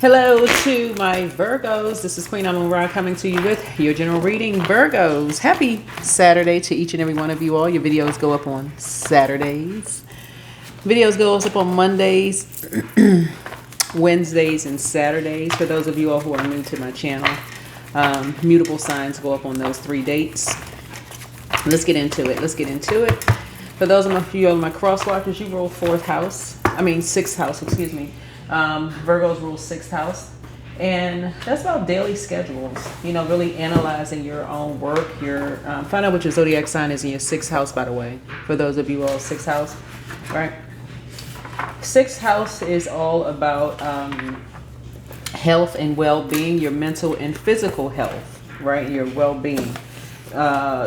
Hello to my Virgos. This is Queen Amun-Ra coming to you with your general reading. Virgos, happy Saturday to each and every one of you all. Your videos go up on Saturdays. Videos go up on Mondays, Wednesdays, and Saturdays. For those of you all who are new to my channel, mutable signs go up on those 3 dates. Let's get into it. For those of you on my cross watchers, you roll 6th house, excuse me. Virgos rule 6th house, and that's about daily schedules, really analyzing your own work. Find out what your zodiac sign is in your 6th house, by the way, for those of you all 6th house, right? 6th house is all about health and well-being, your mental and physical health, right? Your well-being,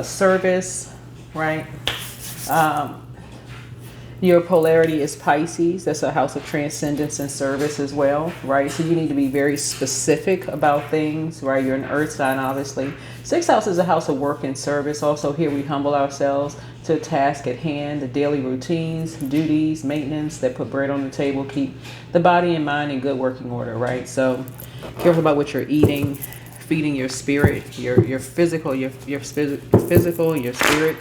service, right? Your polarity is Pisces. That's a house of transcendence and service as well, right? So you need to be very specific about things, right? You're an earth sign, obviously. 6th house is a house of work and service. Also here we humble ourselves to a task at hand, the daily routines, duties, maintenance that put bread on the table, keep the body and mind in good working order, right? So careful about what you're eating, feeding your spirit, your physical, your physical and your spirit.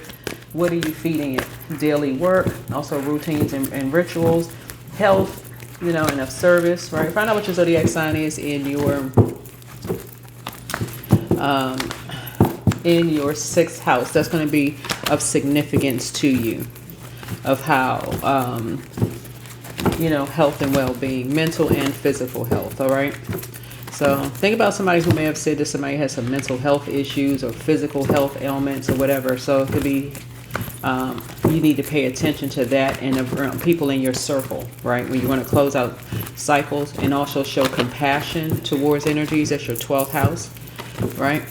What are you feeding it? Daily work, also routines and rituals, health, and of service, right? Find out what your zodiac sign is in your 6th house. That's going to be of significance to you, of how, health and well-being, mental and physical health, all right? So think about somebody who may have said that somebody has some mental health issues or physical health ailments or whatever. So it could be you need to pay attention to that and people in your circle, right? When you want to close out cycles, and also show compassion towards energies. That's your 12th house, right?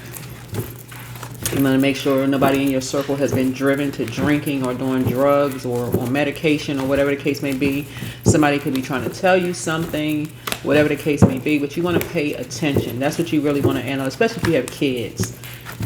You want to make sure nobody in your circle has been driven to drinking or doing drugs or medication or whatever the case may be. Somebody could be trying to tell you something, whatever the case may be, but you want to pay attention. That's what you really want to analyze, especially if you have kids.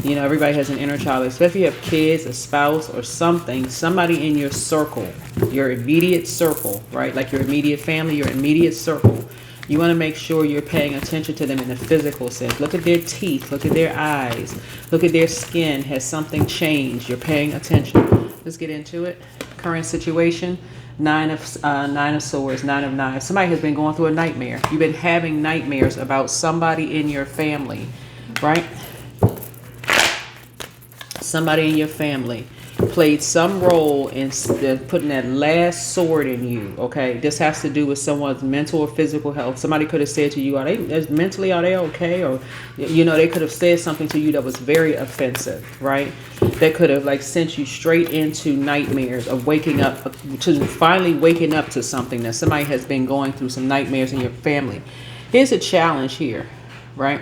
Everybody has an inner child, especially if you have kids, a spouse, or somebody in your circle, your immediate circle, right? Like your immediate family, your immediate circle. You want to make sure you're paying attention to them in the physical sense. Look at their teeth, look at their eyes, look at their skin. Has something changed? You're paying attention. Let's get into it. Current situation. 9 of Swords, 9 of Knives. Somebody has been going through a nightmare. You've been having nightmares about somebody in your family, right? Somebody in your family played some role in putting that last sword in you, okay? This has to do with someone's mental or physical health. Somebody could have said to you, are they okay? Or, they could have said something to you that was very offensive, right? That could have sent you straight into nightmares of finally waking up to something that somebody has been going through, some nightmares in your family. Here's a challenge here, right?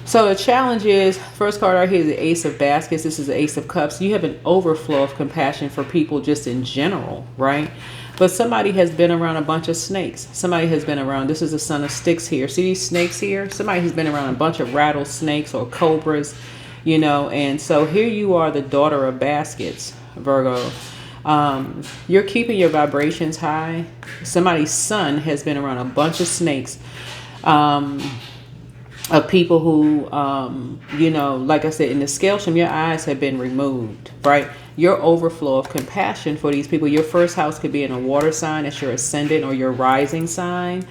So the challenge is, first card right here is the Ace of Baskets. This is the Ace of Cups. You have an overflow of compassion for people just in general, right? But somebody has been around a bunch of snakes. Somebody has been around, this is the Son of Sticks here. See these snakes here? Somebody has been around a bunch of rattlesnakes or cobras, and so here you are, the Daughter of Baskets, Virgo. You're keeping your vibrations high. Somebody's son has been around a bunch of snakes. Of people who, like I said, in the scales from your eyes have been removed, right? Your overflow of compassion for these people. Your first house could be in a water sign. That's your ascendant or your rising sign.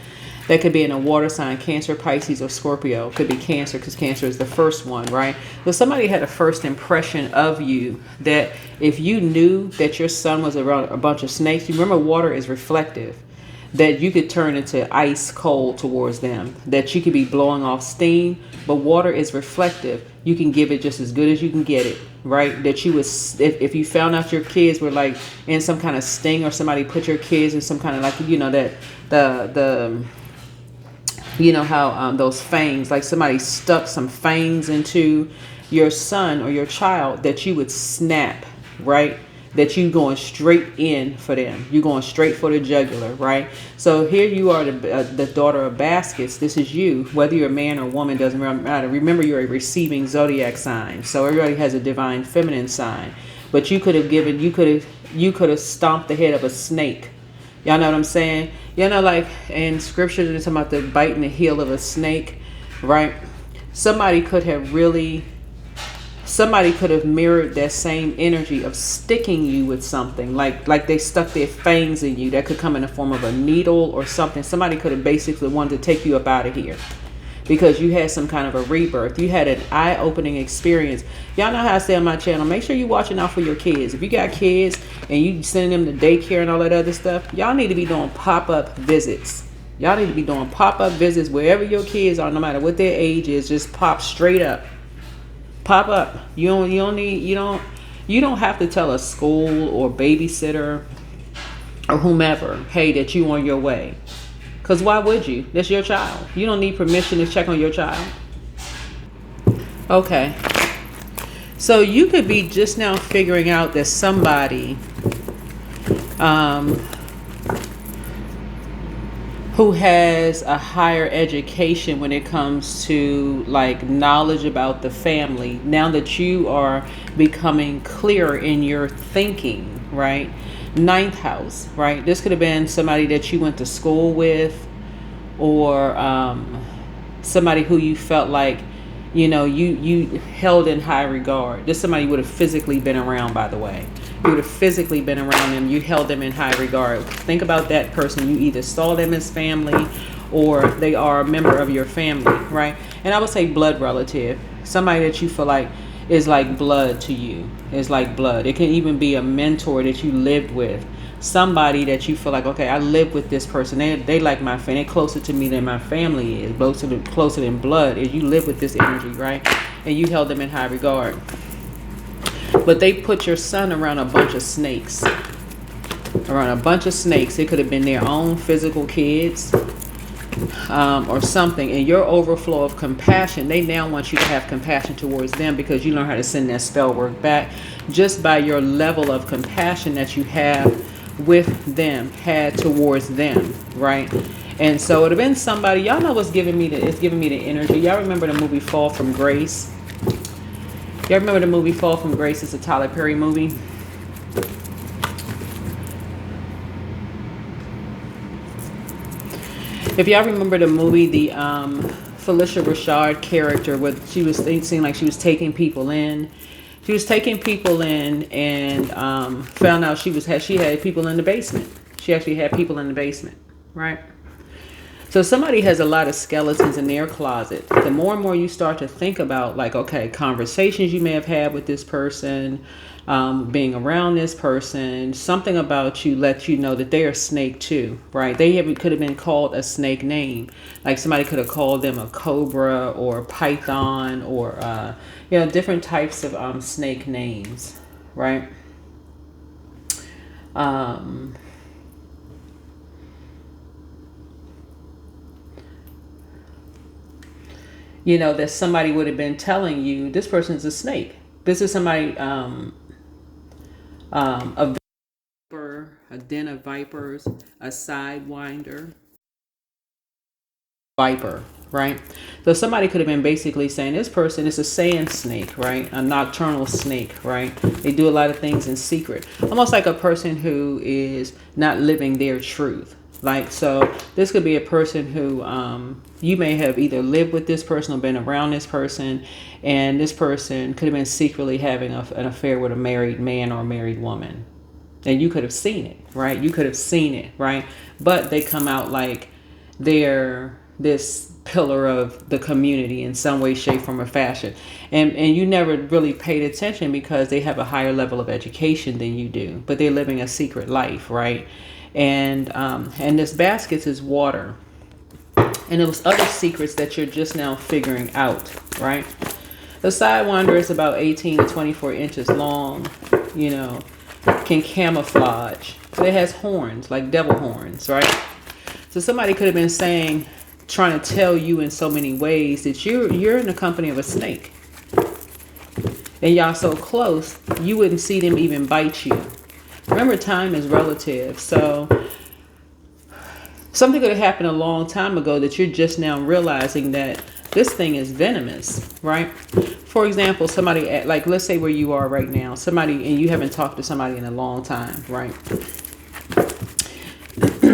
That could be in a water sign, Cancer, Pisces, or Scorpio. Could be Cancer because Cancer is the first one, right? So somebody had a first impression of you that if you knew that your son was around a bunch of snakes, you remember water is reflective. That you could turn into ice cold towards them, that you could be blowing off steam, but water is reflective. You can give it just as good as you can get it, right? That you would, if you found out your kids were in some kind of sting, or somebody put your kids in some kind of how those fangs, like somebody stuck some fangs into your son or your child, that you would snap, right? That you going straight in for them. You're going straight for the jugular, right? So here you are, the Daughter of Baskets. This is you. Whether you're a man or woman, doesn't matter. Remember, you're a receiving zodiac sign. So everybody has a divine feminine sign. But you could have stomped the head of a snake. Y'all know what I'm saying? You know, like in scripture, they're talking about the biting the heel of a snake, right? Somebody could have really, somebody could have mirrored that same energy of sticking you with something, like they stuck their fangs in you. That could come in the form of a needle or something. Somebody could have basically wanted to take you up out of here because you had some kind of a rebirth. You had an eye-opening experience. Y'all know how I say on my channel, make sure you're watching out for your kids. If you got kids and you sending them to daycare and all that other stuff, y'all need to be doing pop-up visits. Y'all need to be doing pop-up visits wherever your kids are, no matter what their age is. Just pop straight up. Pop up. You don't have to tell a school or babysitter or whomever, hey, that you on your way. Because why would you? That's your child. You don't need permission to check on your child. Okay. So you could be just now figuring out that somebody who has a higher education when it comes to like knowledge about the family, now that you are becoming clearer in your thinking, right? Ninth house, right? This could have been somebody that you went to school with, or somebody who you felt like, you held in high regard. This somebody would have physically been around, by the way. You would have physically been around them. You held them in high regard. Think about that person. You either saw them as family or they are a member of your family, right? And I would say blood relative. Somebody that you feel like is like blood to you. It's like blood. It can even be a mentor that you lived with. Somebody that you feel like, okay, I live with this person. They like my family. They're closer to me than my family is. Closer than blood is. You live with this energy, right? And you held them in high regard. But they put your son around a bunch of snakes. It could have been their own physical kids or something. And your overflow of compassion, they now want you to have compassion towards them because you learn how to send that spell work back just by your level of compassion that you have with them, had towards them, right? And so it would have been somebody, y'all know what's giving me the energy. Y'all remember the movie Fall from Grace? Y'all remember the movie Fall from Grace? It's a Tyler Perry movie. If y'all remember the movie, the Felicia Rashad character, what she was seemed like she was taking people in. She was taking people in and found out she had people in the basement. She actually had people in the basement, right? So somebody has a lot of skeletons in their closet. The more and more you start to think about, like, okay, conversations you may have had with this person, being around this person, something about you lets you know that they're a snake too, right? Could have been called a snake name. Like somebody could have called them a cobra or a python or, different types of snake names, right? That somebody would have been telling you, this person's a snake. This is somebody, a viper, a den of vipers, a sidewinder, viper, right? So somebody could have been basically saying this person is a sand snake, right? A nocturnal snake, right? They do a lot of things in secret. Almost like a person who is not living their truth. Like, so this could be a person who you may have either lived with this person or been around this person, and this person could have been secretly having an affair with a married man or a married woman. And you could have seen it, right? You could have seen it, right? But they come out like they're this pillar of the community in some way, shape, form, or fashion. And you never really paid attention because they have a higher level of education than you do, but they're living a secret life, right? And this basket is water. And there was other secrets that you're just now figuring out, right? The sidewinder is about 18 to 24 inches long, can camouflage. But it has horns, like devil horns, right? So somebody could have been trying to tell you in so many ways that you're in the company of a snake. And y'all so close, you wouldn't see them even bite you. Remember, time is relative. So something could have happened a long time ago that you're just now realizing that this thing is venomous, right? For example, somebody, like, let's say where you are right now, and you haven't talked to somebody in a long time, right?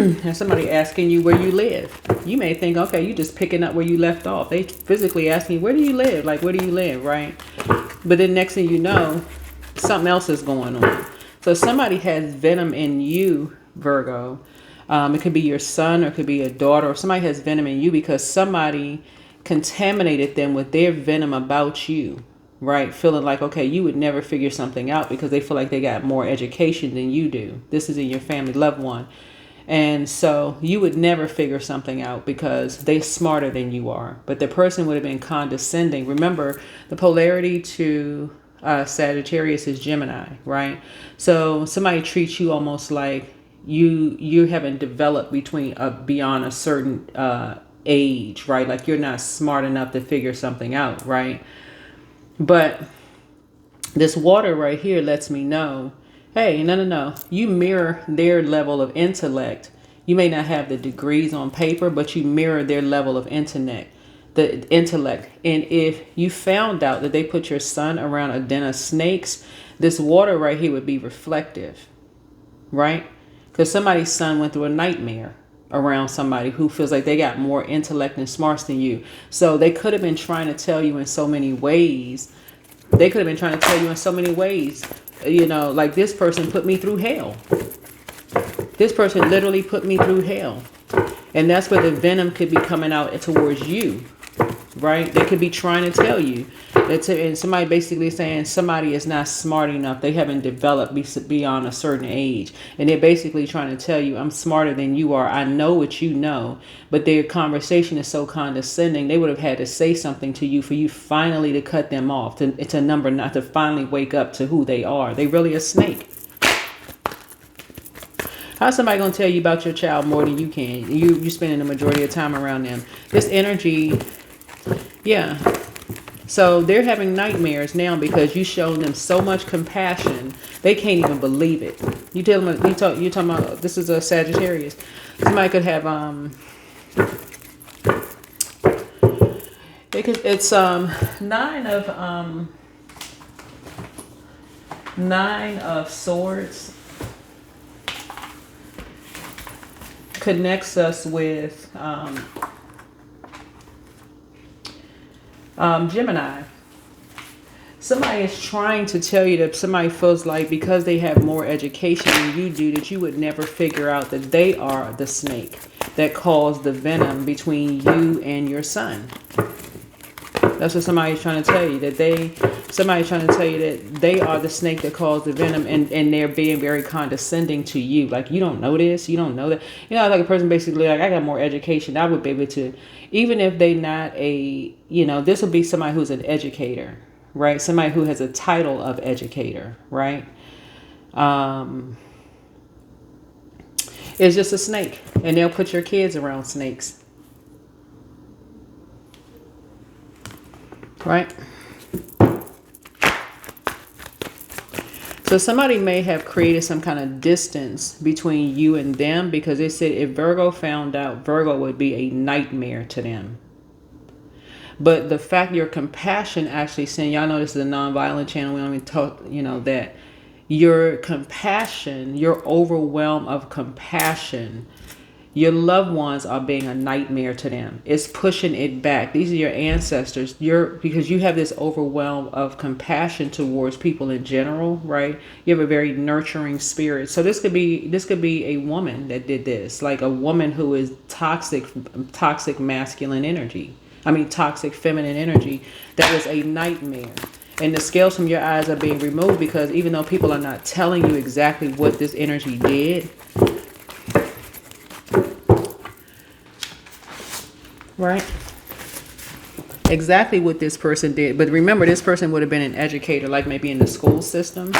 and somebody asking you where you live. You may think, okay, you just picking up where you left off. They physically asking you, where do you live? Like, where do you live, right? But then next thing you know, something else is going on. So somebody has venom in you, Virgo. It could be your son or it could be a daughter, or somebody has venom in you because somebody contaminated them with their venom about you, right? Feeling like, okay, you would never figure something out because they feel like they got more education than you do. This is in your family, loved one. And so you would never figure something out because they're smarter than you are. But the person would have been condescending. Remember, the polarity to Sagittarius is Gemini, right? So somebody treats you almost like you haven't developed beyond a certain age, right? Like you're not smart enough to figure something out, right? But this water right here lets me know, hey, no. You mirror their level of intellect. You may not have the degrees on paper, but you mirror their level of intellect. And if you found out that they put your son around a den of snakes, this water right here would be reflective, right? Because somebody's son went through a nightmare around somebody who feels like they got more intellect and smarts than you. So they could have been trying to tell you in so many ways. You know, like this person put me through hell. This person literally put me through hell. And that's where the venom could be coming out towards you, right? They could be trying to tell you. And somebody basically saying somebody is not smart enough. They haven't developed beyond a certain age. And they're basically trying to tell you, I'm smarter than you are. I know what you know. But their conversation is so condescending. They would have had to say something to you for you finally to cut them off. It's a number not to finally wake up to who they are. They really a snake. How's somebody going to tell you about your child more than you can? You're spending the majority of time around them. This energy, yeah. So they're having nightmares now because you showed them so much compassion. They can't even believe it. You tell them, you're talking about, this is a Sagittarius. Somebody could have, it's nine of swords. Connects us with Gemini. Somebody is trying to tell you that somebody feels like because they have more education than you do, that you would never figure out that they are the snake that caused the venom between you and your son. That's what somebody's trying to tell you, somebody's trying to tell you that they are the snake that caused the venom, and they're being very condescending to you. Like, you don't know this, you don't know that. You know, like a person basically like, I got more education. I would be able to, even if they not this would be somebody who's an educator, right? Somebody who has a title of educator, right? It's just a snake, and they'll put your kids around snakes. Right? So somebody may have created some kind of distance between you and them because they said if Virgo found out, Virgo would be a nightmare to them. But the fact your compassion actually saying, y'all know this is a non-violent channel. We don't even talk, that your compassion, your overwhelm of compassion, your loved ones are being a nightmare to them. It's pushing it back. These are your ancestors. Because you have this overwhelm of compassion towards people in general, right? You have a very nurturing spirit. So this could be a woman that did this, like a woman who is toxic masculine energy. Toxic feminine energy. That was a nightmare. And the scales from your eyes are being removed because even though people are not telling you exactly what this energy did, right? Exactly what this person did. But remember, this person would have been an educator, like maybe in the school system.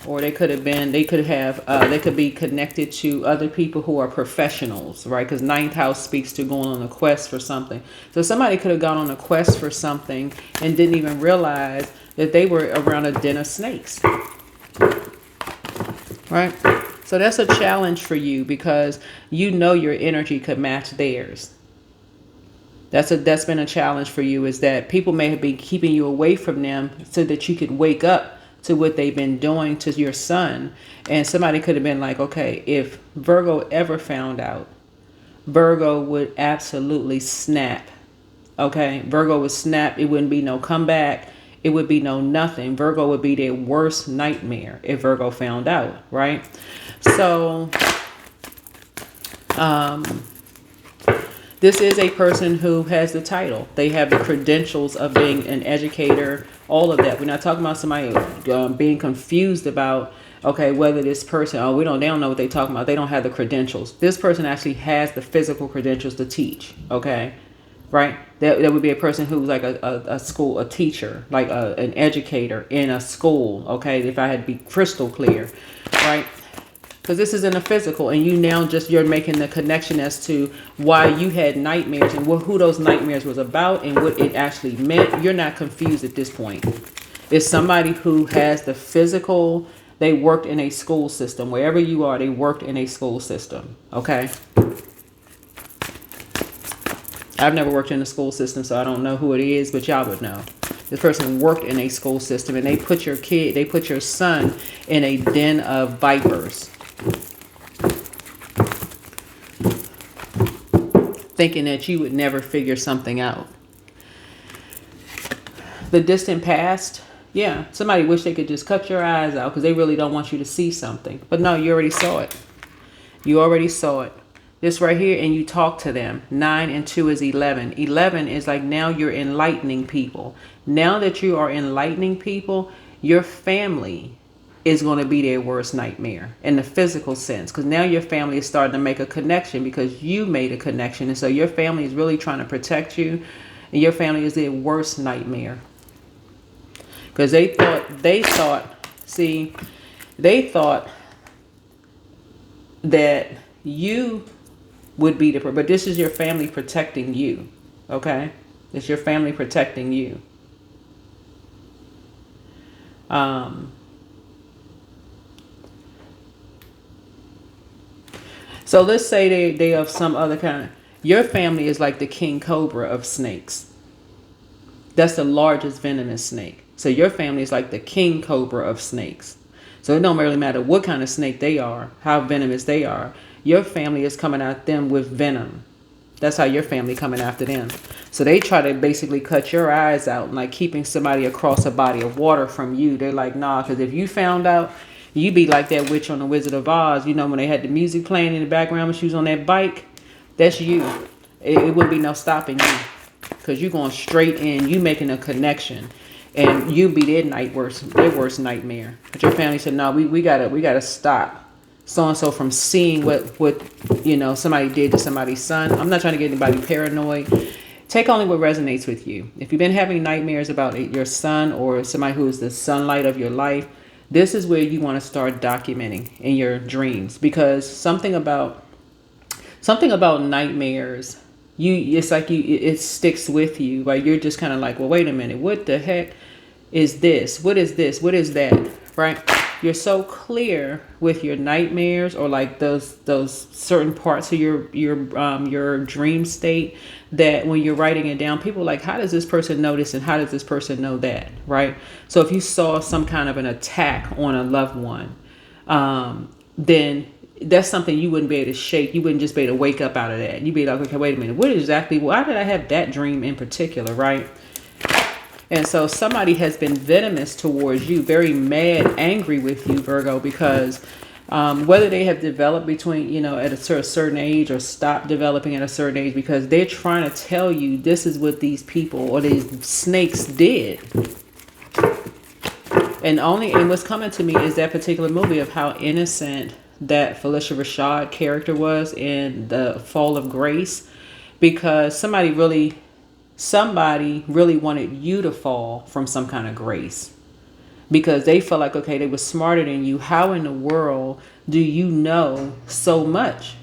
Or they could be connected to other people who are professionals, right? Because ninth house speaks to going on a quest for something. So somebody could have gone on a quest for something and didn't even realize that they were around a den of snakes, right? So that's a challenge for you because your energy could match theirs. That's been a challenge for you, is that people may have been keeping you away from them so that you could wake up to what they've been doing to your son. And somebody could have been like, okay, if Virgo ever found out, Virgo would absolutely snap. Okay, Virgo would snap. It wouldn't be no comeback. It would be no nothing. Virgo would be their worst nightmare if Virgo found out, right? So, this is a person who has the title. They have the credentials of being an educator, all of that. We're not talking about somebody being confused about, okay, whether this person, they don't know what they're talking about. They don't have the credentials. This person actually has the physical credentials to teach, okay? Right? That would be a person who's like a teacher, like an educator in a school, okay? If I had to be crystal clear, right? Because this is in the physical, and you're making the connection as to why you had nightmares and who those nightmares was about and what it actually meant. You're not confused at this point. It's somebody who has the physical. They worked in a school system. Wherever you are, they worked in a school system, okay? I've never worked in a school system, so I don't know who it is, but y'all would know. This person worked in a school system, and they put your son in a den of vipers, thinking that you would never figure something out. The distant past, yeah, somebody wish they could just cut your eyes out because they really don't want you to see something. But no, you already saw it. You already saw it. This right here, and you talk to them. 9 and 2 is 11. 11 is like now you're enlightening people. Now that you are enlightening people, your family is going to be their worst nightmare in the physical sense. Because now your family is starting to make a connection because you made a connection. And so your family is really trying to protect you. And your family is their worst nightmare. Because they thought that you would be but this is your family protecting you, okay? It's your family protecting you. So let's say they of some other kind. Your family is like the king cobra of snakes. That's the largest venomous snake. So your family is like the king cobra of snakes. So it don't really matter what kind of snake they are, how venomous they are. Your family is coming at them with venom. That's how your family coming after them. So they try to basically cut your eyes out, and like keeping somebody across a body of water from you. They're like, nah, because if you found out, you'd be like that witch on the Wizard of Oz. You know, when they had the music playing in the background when she was on that bike, that's you. It wouldn't be no stopping you because you're going straight in. You making a connection. And you be their worst nightmare. But your family said, no, we gotta stop so-and-so from seeing what somebody did to somebody's son. I'm not trying to get anybody paranoid. Take only what resonates with you. If you've been having nightmares about your son or somebody who is the sunlight of your life, this is where you want to start documenting in your dreams. Because something about nightmares, it sticks with you. Like you're just kind of like, well, wait a minute, what the heck is this? What is this? What is that? Right? You're so clear with your nightmares or like those certain parts of your dream state that when you're writing it down, people are like, how does this person know this and how does this person know that? Right? So if you saw some kind of an attack on a loved one, then that's something you wouldn't be able to shake. You wouldn't just be able to wake up out of that. You'd be like, okay, wait a minute. Why did I have that dream in particular, right? And so somebody has been venomous towards you, very mad, angry with you, Virgo, because whether they have developed between, at a certain age or stopped developing at a certain age, because they're trying to tell you this is what these people or these snakes did. And what's coming to me is that particular movie of how innocent that Felicia Rashad character was in The Fall of Grace, because somebody really wanted you to fall from some kind of grace because they felt like, okay, they were smarter than you. How in the world do you know so much?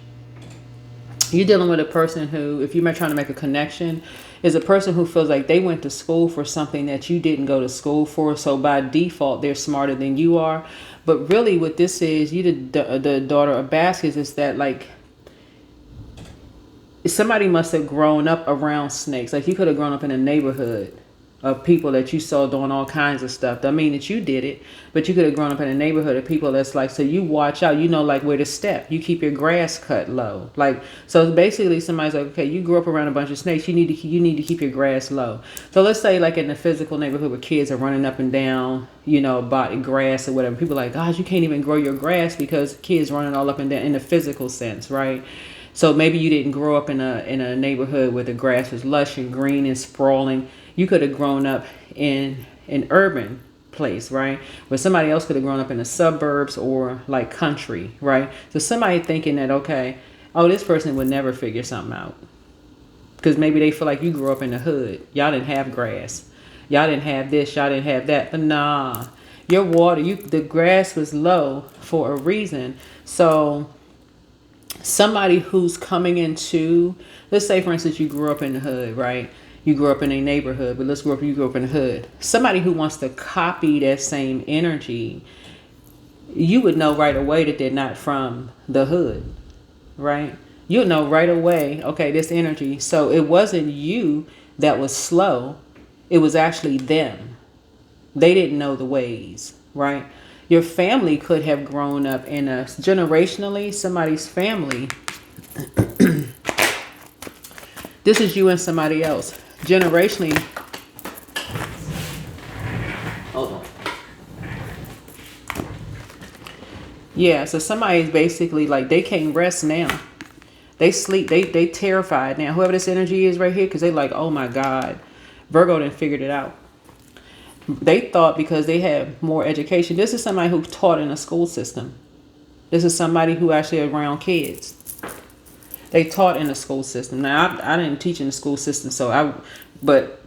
You're dealing with a person who, if you're trying to make a connection, is a person who feels like they went to school for something that you didn't go to school for. So by default, they're smarter than you are. But really what this is, you the daughter of baskets, is that like somebody must have grown up around snakes. Like you could have grown up in a neighborhood of people that you saw doing all kinds of stuff. Don't mean that you did it, but you could have grown up in a neighborhood of people that's like, so you watch out, you know, like where to step. You keep your grass cut low. Like, so basically somebody's like, okay, you grew up around a bunch of snakes, you need to keep your grass low. So let's say like in the physical neighborhood where kids are running up and down, you know, about grass or whatever. People are like, gosh, you can't even grow your grass because kids running all up and down in the physical sense, right? So maybe you didn't grow up in a neighborhood where the grass was lush and green and sprawling. You could have grown up in an urban place, right? Where somebody else could have grown up in the suburbs or like country, right? So somebody thinking that, okay, oh, this person would never figure something out. Because maybe they feel like you grew up in the hood. Y'all didn't have grass. Y'all didn't have this. Y'all didn't have that. But nah, your water, the grass was low for a reason. So somebody who's coming into, let's say for instance you grew up in the hood, right? You grew up in a neighborhood, but you grew up in the hood. Somebody who wants to copy that same energy, you would know right away that they're not from the hood, right? You'll know right away, okay, this energy. So it wasn't you that was slow. It was actually them. They didn't know the ways, right? Your family could have grown up in generationally, somebody's family. This is you and somebody else. Generationally. Hold on. Yeah, so somebody's basically like, they can't rest now. They sleep, they terrified now. Whoever this energy is right here, because they like, oh my God. Virgo done figured it out. They thought because they had more education. This is somebody who taught in a school system. This is somebody who actually around kids. They taught in the school system. Now, I didn't teach in the school system, but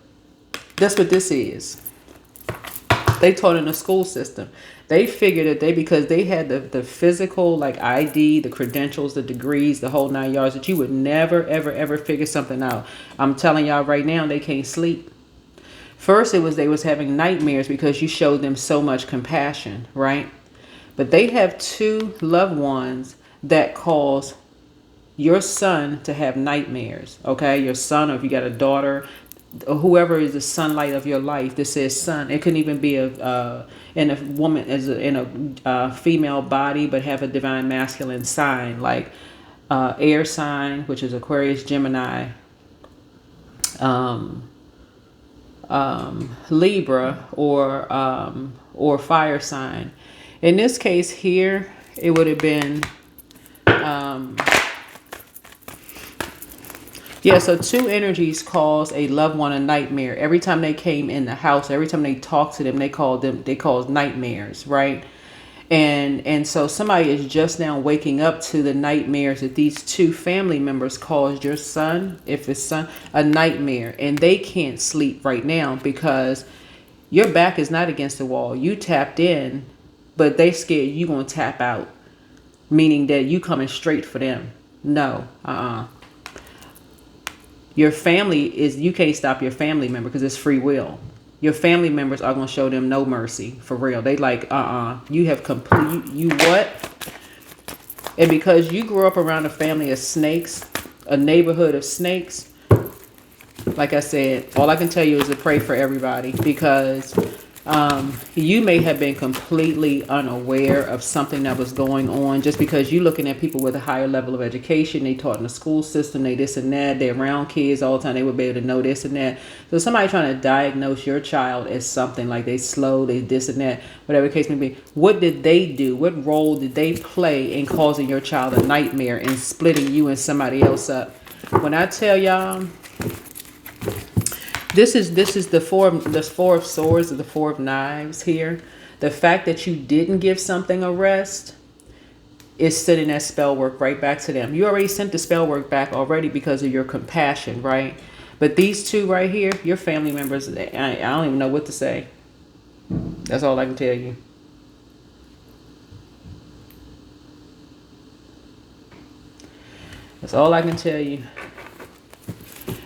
that's what this is. They taught in the school system. They figured that because they had the physical, like ID, the credentials, the degrees, the whole 9 yards, that you would never, ever, ever figure something out. I'm telling y'all right now, they can't sleep. First, they was having nightmares because you showed them so much compassion, right? But they have two loved ones that cause your son to have nightmares, okay? Your son, or if you got a daughter, or whoever is the sunlight of your life, this says son. It couldn't even be in a woman, in a female body, but have a divine masculine sign, like air sign, which is Aquarius, Gemini, Libra, or fire sign. In this case here, it would have been yeah, so two energies cause a loved one a nightmare. Every time they came in the house, every time they talked to them, they caused nightmares, right? And so somebody is just now waking up to the nightmares that these two family members caused your son, if it's son, a nightmare. And they can't sleep right now because your back is not against the wall. You tapped in, but they scared you gonna tap out, meaning that you coming straight for them. No, Your family you can't stop your family member because it's free will. Your family members are going to show them no mercy, for real. They like, you have you what? And because you grew up around a family of snakes, a neighborhood of snakes, like I said, all I can tell you is to pray for everybody, because you may have been completely unaware of something that was going on just because you're looking at people with a higher level of education. They taught in the school system, they this and that, they're around kids all the time, they would be able to know this and that. So somebody trying to diagnose your child as something like they slow, they this and that, whatever the case may be. What did they do? What role did they play in causing your child a nightmare and splitting you and somebody else up? When I tell y'all, this is the four of swords, or the four of knives here. The fact that you didn't give something a rest is sending that spell work right back to them. You already sent the spell work back already because of your compassion, right? But these two right here, your family members, I don't even know what to say. That's all I can tell you. That's all I can tell you.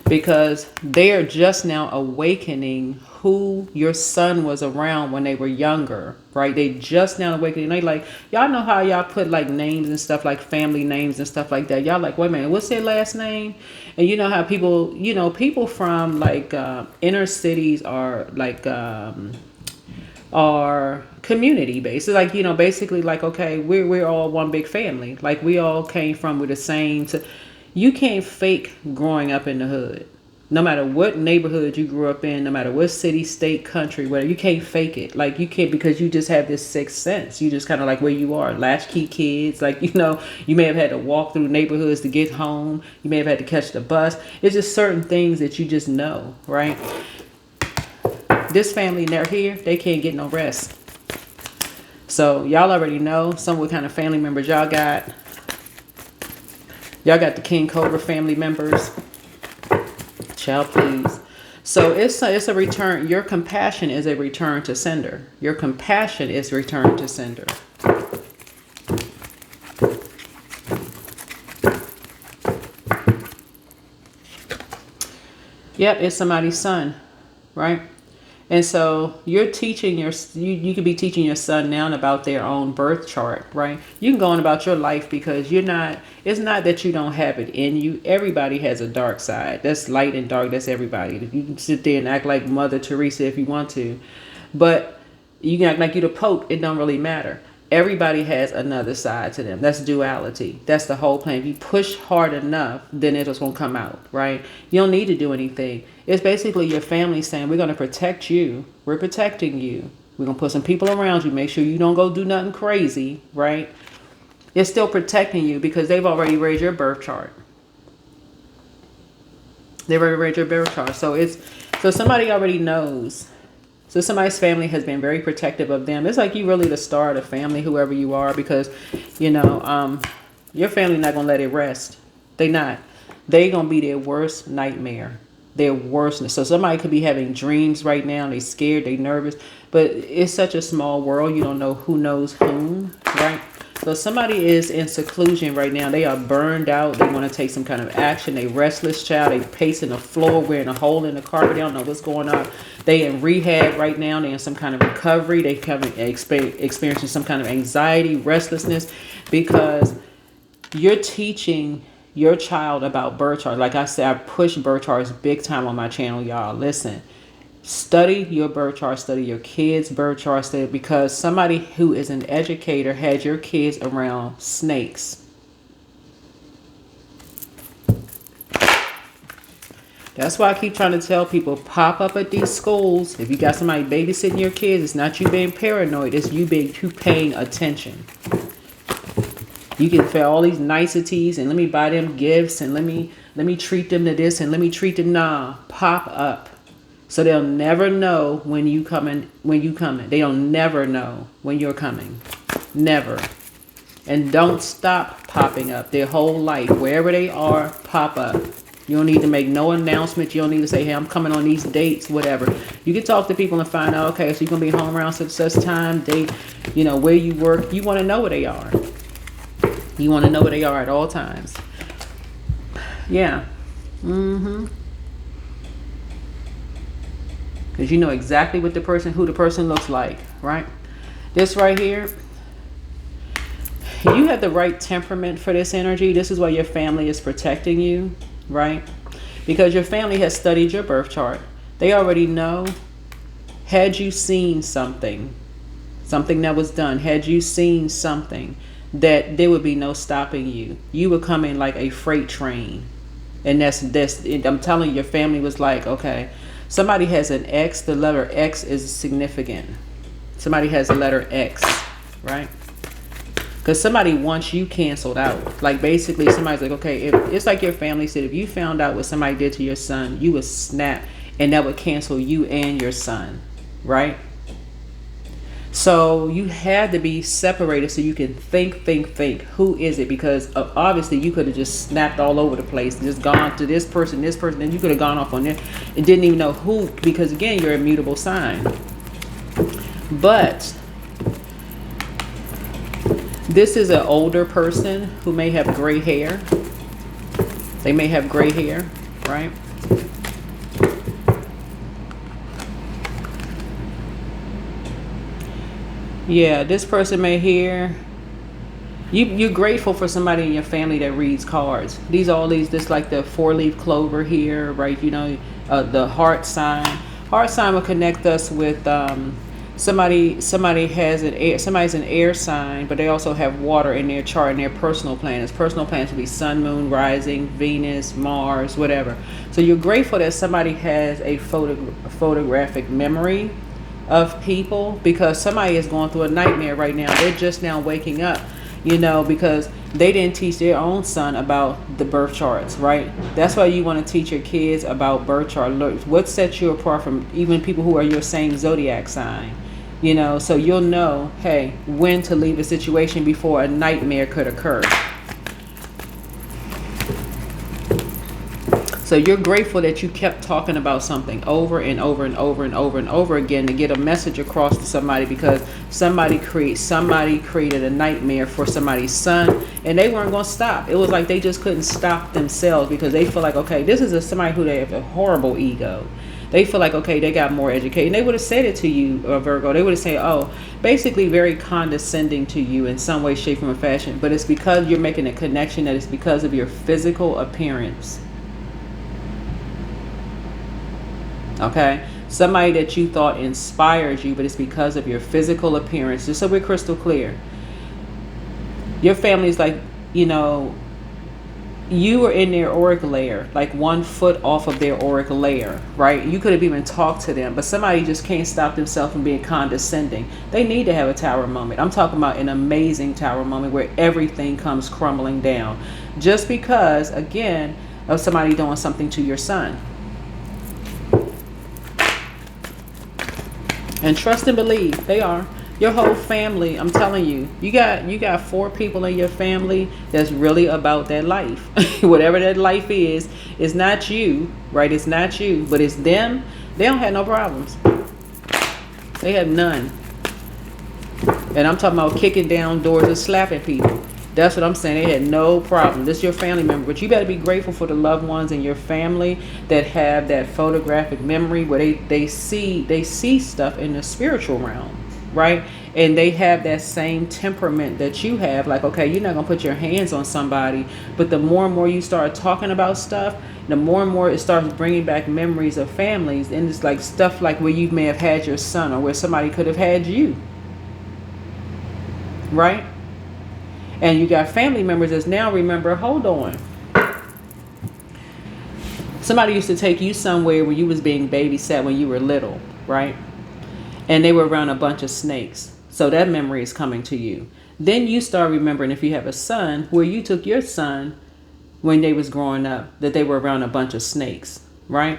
because they are just now awakening who your son was around when they were younger, right? They just now awakening. They like, y'all know how y'all put like names and stuff, like family names and stuff like that. Y'all like, wait a minute, what's their last name? And you know how people, people from like inner cities are like are community based. It's like, basically like, okay, we're all one big family. Like we all came from with the same. You can't fake growing up in the hood. No matter what neighborhood you grew up in, no matter what city, state, country, whatever, you can't fake it. Like you can't, because you just have this sixth sense. You just kind of like where you are. Latchkey kids, like, you may have had to walk through neighborhoods to get home. You may have had to catch the bus. It's just certain things that you just know, right? This family, they're here, they can't get no rest. So y'all already know what kind of family members y'all got. Y'all got the King Cobra family members. Child, please. So it's a return. Your compassion is a return to sender. Your compassion is return to sender. Yep, it's somebody's son, right? And so you're teaching you could be teaching your son now about their own birth chart, right? You can go on about your life because it's not that you don't have it in you. Everybody has a dark side. That's light and dark. That's everybody. You can sit there and act like Mother Teresa if you want to, but you can act like you the Pope. It don't really matter. Everybody has another side to them. That's duality. That's the whole plan. If you push hard enough, then it just won't come out, right? You don't need to do anything. It's basically your family saying, we're going to protect you. We're protecting you. We're going to put some people around you. Make sure you don't go do nothing crazy, right? It's still protecting you because they've already read your birth chart. They've already read your birth chart. So somebody already knows. So somebody's family has been very protective of them. It's like you really the star of the family, whoever you are, because, your family not going to let it rest. They not. They going to be their worst nightmare, their worstness. So somebody could be having dreams right now. They scared, they nervous, but it's such a small world. You don't know who knows whom, right? So somebody is in seclusion right now. They are burned out. They want to take some kind of action. They restless child. They pacing the floor, wearing a hole in the carpet. They don't know what's going on. They in rehab right now. They in some kind of recovery. They experiencing some kind of anxiety, restlessness, because you're teaching your child about birth charts. Like I said, I push birth charts big time on my channel, y'all. Listen. Study your birth chart, study your kids' birth chart, study, because somebody who is an educator had your kids around snakes. That's why I keep trying to tell people, pop up at these schools. If you got somebody babysitting your kids, it's not you being paranoid, it's you paying attention. You can feel all these niceties and let me buy them gifts and let me treat them to this and let me treat them. Nah, pop up. So they'll never know when you coming. They'll never know when you're coming. Never. And don't stop popping up their whole life. Wherever they are, pop up. You don't need to make no announcement. You don't need to say, hey, I'm coming on these dates, whatever. You can talk to people and find out, okay, so you're going to be home around such time, date, where you work. You want to know where they are. You want to know where they are at all times. Yeah. Because you know exactly who the person looks like, right? This right here, you have the right temperament for this energy. This is why your family is protecting you, right? Because your family has studied your birth chart. They already know, had you seen something that was done, had you seen something, that there would be no stopping you. You would come in like a freight train. And that's I'm telling you, your family was like, okay, somebody has an X. The letter X is significant. Somebody has the letter X, right? Because somebody wants you canceled out. Like basically somebody's like, okay, it's like your family said, if you found out what somebody did to your son, you would snap and that would cancel you and your son, right? So you had to be separated so you can think. Who is it? Because obviously you could have just snapped all over the place, just gone to this person, and you could have gone off on there and didn't even know who, because again, you're a mutable sign. But this is an older person who may have gray hair. They may have gray hair, right? Yeah, this person may hear you're grateful for somebody in your family that reads cards. These all these this like the 4-leaf clover here, right? You know, the heart sign. Heart sign will connect us with somebody has an air, somebody's an air sign, but they also have water in their chart in their personal planets. Personal planets will be Sun, Moon, Rising, Venus, Mars, whatever. So you're grateful that somebody has a photographic memory of people, because somebody is going through a nightmare right now. They're just now waking up, you know, because they didn't teach their own son about the birth charts, right? That's why you want to teach your kids about birth chart. Look, what sets you apart from even people who are your same zodiac sign, you know, so you'll know, hey, when to leave a situation before a nightmare could occur. So you're grateful that you kept talking about something over and over and over and over and over again to get a message across to somebody, because somebody created a nightmare for somebody's son, and they weren't going to stop. It was like they just couldn't stop themselves, because they feel like, okay, this is somebody who they have a horrible ego. They feel like, okay, they got more educated. And they would have said it to you, Virgo. They would have said, oh, basically very condescending to you in some way, shape, or fashion. But it's because you're making a connection that it's because of your physical appearance. Okay, somebody that you thought inspired you, but it's because of your physical appearance. Just so we're crystal clear, your family's like, you know, you were in their auric layer, like 1 foot off of their auric layer, right? You could have even talked to them, but somebody just can't stop themselves from being condescending. They need to have a tower moment. I'm talking about an amazing tower moment where everything comes crumbling down, just because, again, of somebody doing something to your son. And trust and believe, they are. Your whole family, I'm telling you, you got 4 people in your family that's really about that life. Whatever that life is, it's not you, right? It's not you, but it's them. They don't have no problems. They have none. And I'm talking about kicking down doors and slapping people. That's what I'm saying. They had no problem. This is your family member. But you better be grateful for the loved ones in your family that have that photographic memory where they see stuff in the spiritual realm, right? And they have that same temperament that you have. Like, okay, you're not going to put your hands on somebody. But the more and more you start talking about stuff, the more and more it starts bringing back memories of families. And it's like stuff like where you may have had your son, or where somebody could have had you, right? And you got family members that's now remember, hold on. Somebody used to take you somewhere where you was being babysat when you were little, right? And they were around a bunch of snakes. So that memory is coming to you. Then you start remembering, if you have a son, where you took your son when they was growing up, that they were around a bunch of snakes, right?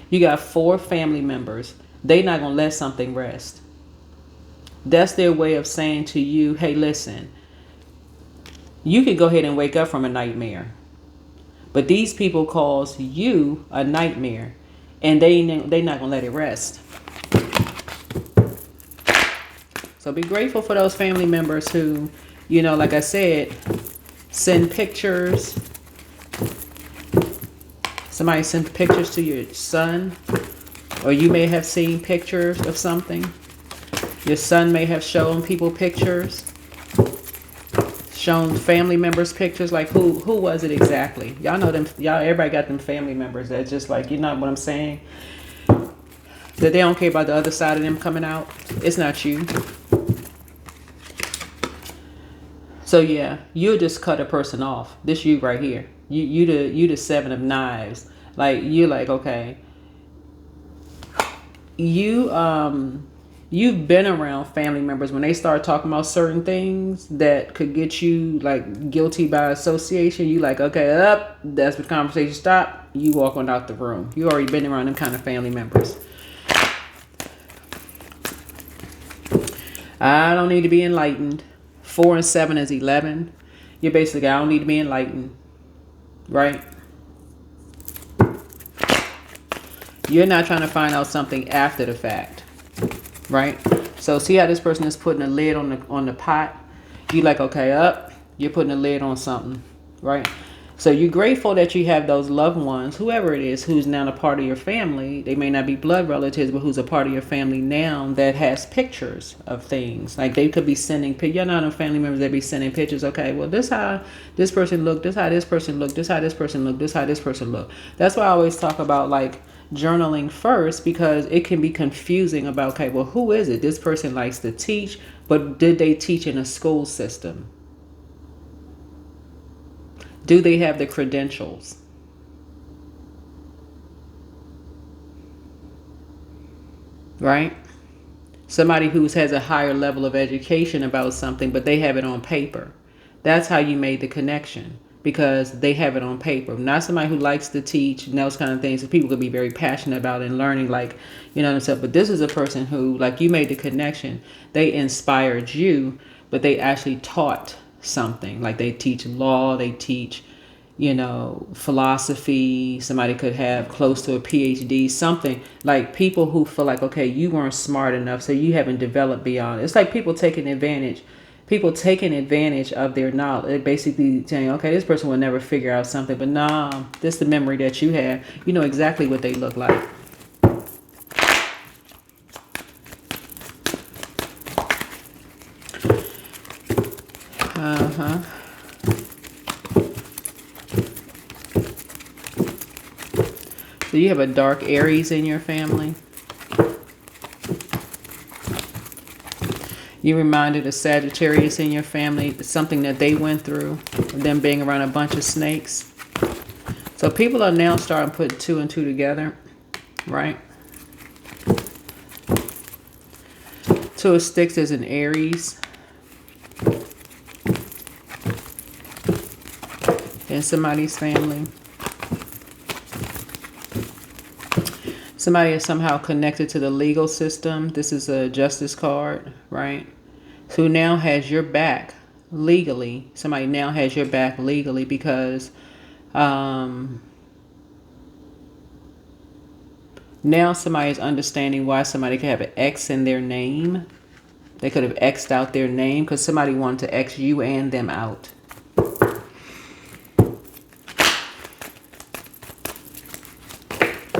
You got 4 family members. They not going to let something rest. That's their way of saying to you, hey, listen, you could go ahead and wake up from a nightmare. But these people cause you a nightmare, and they not going to let it rest. So be grateful for those family members who, you know, like I said, send pictures. Somebody sent pictures to your son, or you may have seen pictures of something. Your son may have shown people pictures, shown family members pictures. Like who was it exactly? Y'all know them. Y'all, everybody got them family members that just like, you know what I'm saying? That they don't care about the other side of them coming out. It's not you. So yeah, you'll just cut a person off. This you right here. You the 7 of knives. Like you're like, okay. You've been around family members when they start talking about certain things that could get you like guilty by association. You like, okay, that's the conversation stop. You walk on out the room. You already been around them kind of family members. I don't need to be enlightened. 4 and 7 is 11. You're basically, I don't need to be enlightened, right? You're not trying to find out something after the fact, right? So see how this person is putting a lid on the pot? You like, okay, you're putting a lid on something, right? So you're grateful that you have those loved ones, whoever it is, who's now a part of your family. They may not be blood relatives, but who's a part of your family now that has pictures of things. Like they could be sending, you're not a family members, they be sending pictures. Okay, well, this how this person looked, this how this person looked, this how this person looked, this how this person looked. That's why I always talk about like journaling first, because it can be confusing about, okay, well, who is it? This person likes to teach, but did they teach in a school system? Do they have the credentials? Right? Somebody who has a higher level of education about something, but they have it on paper. That's how you made the connection, because they have it on paper. Not somebody who likes to teach and those kind of things that people could be very passionate about and learning, like, you know what I'm saying? But this is a person who, like, you made the connection. They inspired you, but they actually taught something. Like they teach law, they teach, you know, philosophy. Somebody could have close to a PhD, something. Like people who feel like, okay, you weren't smart enough, so you haven't developed beyond. It's like people taking advantage of their knowledge. They're basically saying, okay, this person will never figure out something, but nah, this is the memory that you have. You know exactly what they look like. Uh-huh. So you have a dark Aries in your family. You reminded a Sagittarius in your family, something that they went through, them being around a bunch of snakes. So people are now starting putting two and two together, right? Two of Sticks is an Aries. In somebody's family. Somebody is somehow connected to the legal system. This is a justice card, right? Who now has your back legally. Somebody now has your back legally because now somebody is understanding why somebody could have an X in their name. They could have X'd out their name because somebody wanted to X you and them out.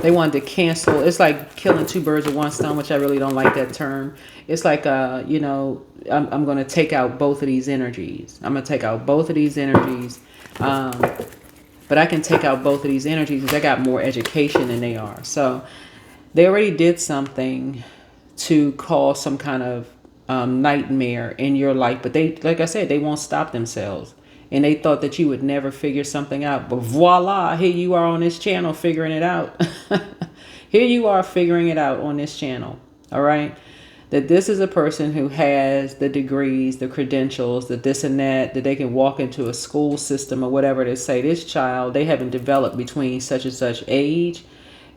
They wanted to cancel. It's like killing two birds with one stone, which I really don't like that term. It's like, you know, I'm going to take out both of these energies. I'm going to take out both of these energies. But I can take out both of these energies because I got more education than they are. So they already did something to cause some kind of nightmare in your life. But they, like I said, they won't stop themselves. And they thought that you would never figure something out. But voila, here you are on this channel figuring it out. Here you are figuring it out on this channel. All right. That this is a person who has the degrees, the credentials, the this and that they can walk into a school system or whatever to say, this child, they haven't developed between such and such age.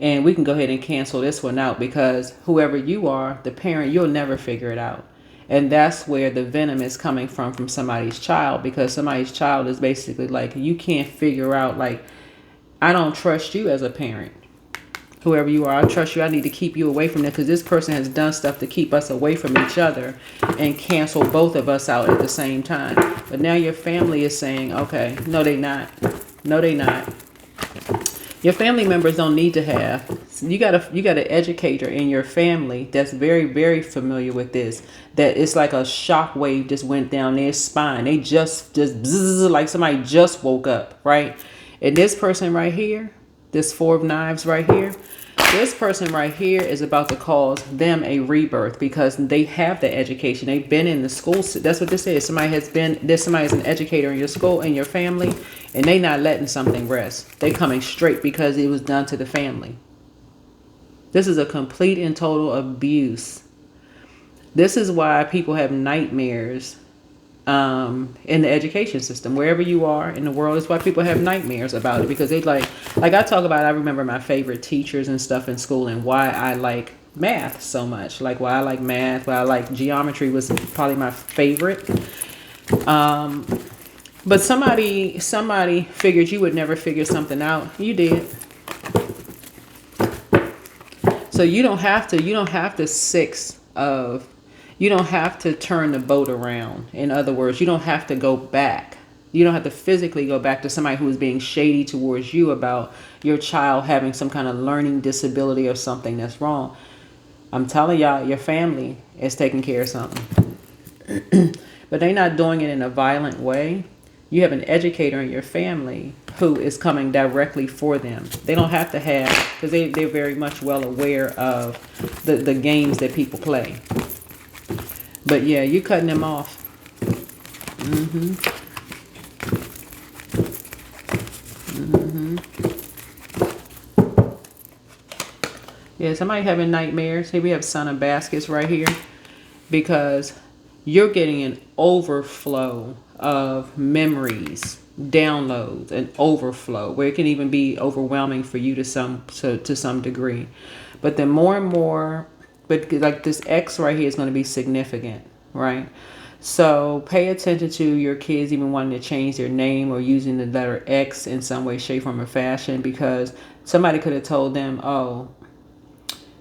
And we can go ahead and cancel this one out because whoever you are, the parent, you'll never figure it out. And that's where the venom is coming from somebody's child, because somebody's child is basically like, you can't figure out, like, I don't trust you as a parent. Whoever you are, I trust you. I need to keep you away from that because this person has done stuff to keep us away from each other and cancel both of us out at the same time. But now your family is saying, okay, no, they not. No, they not. Your family members don't need to have. You got an educator in your family that's very, very familiar with this. That it's like a shock wave just went down their spine. They just bzzz, like somebody just woke up, right? And this person right here, this Four of Knives right here, this person right here is about to cause them a rebirth because they have the education. They've been in the school. That's what this is. Somebody's an educator in your school, in your family, and they not letting something rest. They coming straight because it was done to the family. This is a complete and total abuse. This is why people have nightmares in the education system. Wherever you are in the world, is why people have nightmares about it, because they like I talk about, I remember my favorite teachers and stuff in school and why I like math so much. Like why I like math, why I like geometry was probably my favorite. But somebody figured you would never figure something out. You did. So you don't have to turn the boat around. In other words, you don't have to go back. You don't have to physically go back to somebody who is being shady towards you about your child having some kind of learning disability or something that's wrong. I'm telling y'all, your family is taking care of something. But they're not doing it in a violent way. You have an educator in your family who is coming directly for them. They don't have to have, because they're very much well aware of the games that people play. But yeah, you cutting them off. Mm-hmm. Yeah, somebody having nightmares. Here we have Son of Baskets right here, because you're getting an overflow of memories, downloads, an overflow where it can even be overwhelming for you to some degree. But then more and more, but like this X right here is going to be significant, right? So pay attention to your kids even wanting to change their name or using the letter X in some way, shape, form, or fashion, because somebody could have told them, oh,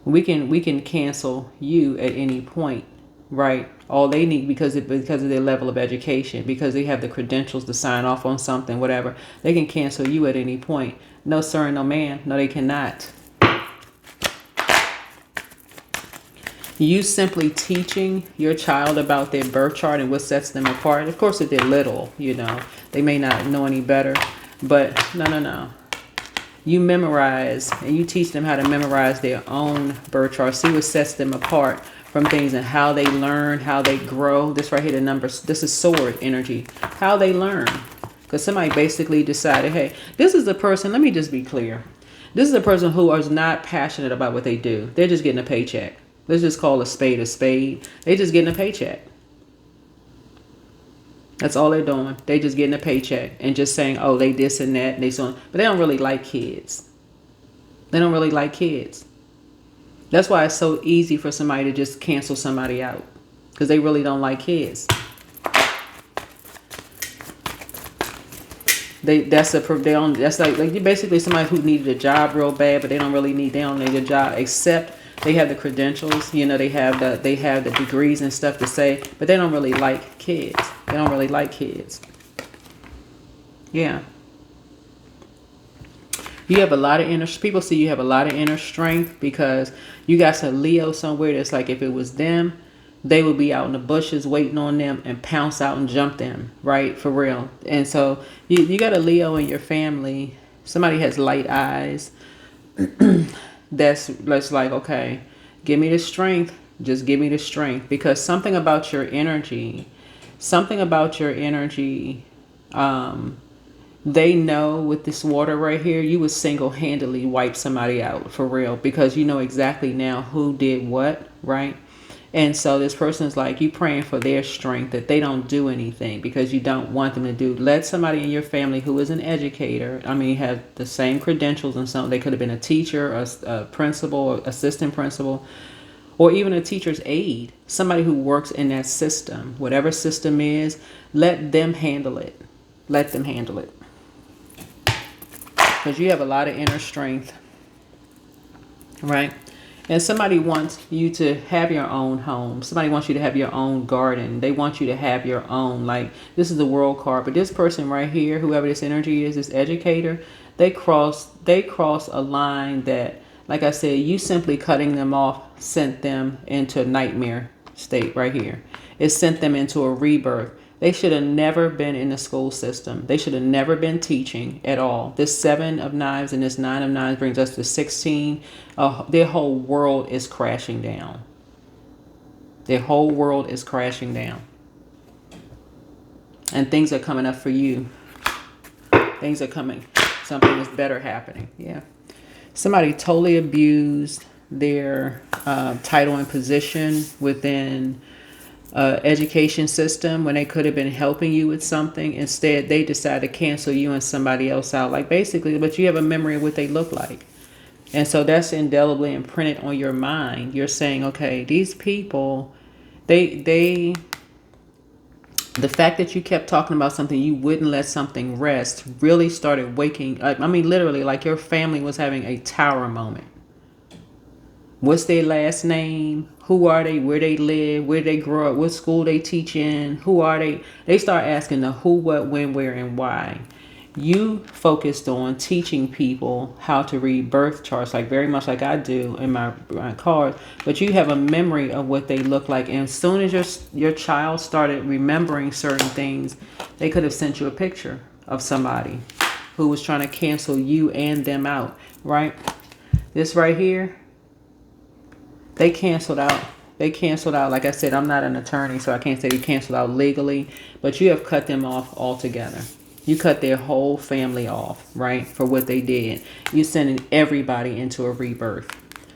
we can cancel you at any point, right? All they need, because of their level of education, because they have the credentials to sign off on something, whatever, they can cancel you at any point. No sir and no ma'am. No, they cannot. You simply teaching your child about their birth chart and what sets them apart. Of course, if they're little, they may not know any better, but no. You memorize and you teach them how to memorize their own birth chart. See what sets them apart from things and how they learn, how they grow. This right here, the numbers, this is sword energy. How they learn. Because somebody basically decided, hey, this is the person, let me just be clear. This is a person who is not passionate about what they do. They're just getting a paycheck. Let's just call a spade a spade. They're just getting a paycheck. That's all they're doing. They just getting a paycheck and just saying, oh, they this and that. And they so, but they don't really like kids. They don't really like kids. That's why it's so easy for somebody to just cancel somebody out, because they really don't like kids. That's like basically somebody who needed a job real bad, but they don't need a job, except they have the credentials, they have the degrees and stuff to say, but they don't really like kids. They don't really like kids. Yeah. You have a lot of people see you have a lot of inner strength, because you got some Leo somewhere that's like, if it was them, they would be out in the bushes waiting on them and pounce out and jump them, right? For real. And so you got a Leo in your family. Somebody has light eyes. That's like, okay, give me the strength. Just give me the strength, because something about your energy, they know with this water right here, you would single-handedly wipe somebody out for real, because you know exactly now who did what, right? And so this person is like, you praying for their strength, that they don't do anything because you don't want them to do. Let somebody in your family who is an educator, have the same credentials and something. They could have been a teacher, a principal, or assistant principal, or even a teacher's aide, somebody who works in that system, whatever system is. Let them handle it. Let them handle it. Because you have a lot of inner strength, right? And somebody wants you to have your own home. Somebody wants you to have your own garden. They want you to have your own, like, this is the world card. But this person right here, whoever this energy is, this educator, they cross a line that, like I said, you simply cutting them off sent them into a nightmare state right here. It sent them into a rebirth. They should have never been in the school system. They should have never been teaching at all. This 7 of Knives and this 9 of Knives brings us to 16. Their whole world is crashing down. Their whole world is crashing down. And things are coming up for you. Things are coming. Something is better happening. Yeah. Somebody totally abused their title and position within education system when they could have been helping you with something. Instead, they decide to cancel you and somebody else out, like, basically, but you have a memory of what they look like. And so that's indelibly imprinted on your mind. You're saying, okay, these people, the fact that you kept talking about something, you wouldn't let something rest, really started waking up. Literally, like your family was having a tower moment. What's their last name? Who are they? Where they live? Where they grow up? What school they teach in? Who are they? They start asking the who, what, when, where, and why. You focused on teaching people how to read birth charts, like very much like I do in my cards. But you have a memory of what they look like, and as soon as your child started remembering certain things, they could have sent you a picture of somebody who was trying to cancel you and them out, right? This right here, they canceled out. They canceled out. Like I said, I'm not an attorney, so I can't say they canceled out legally, but you have cut them off altogether. You cut their whole family off, right, for what they did. You're sending everybody into a rebirth.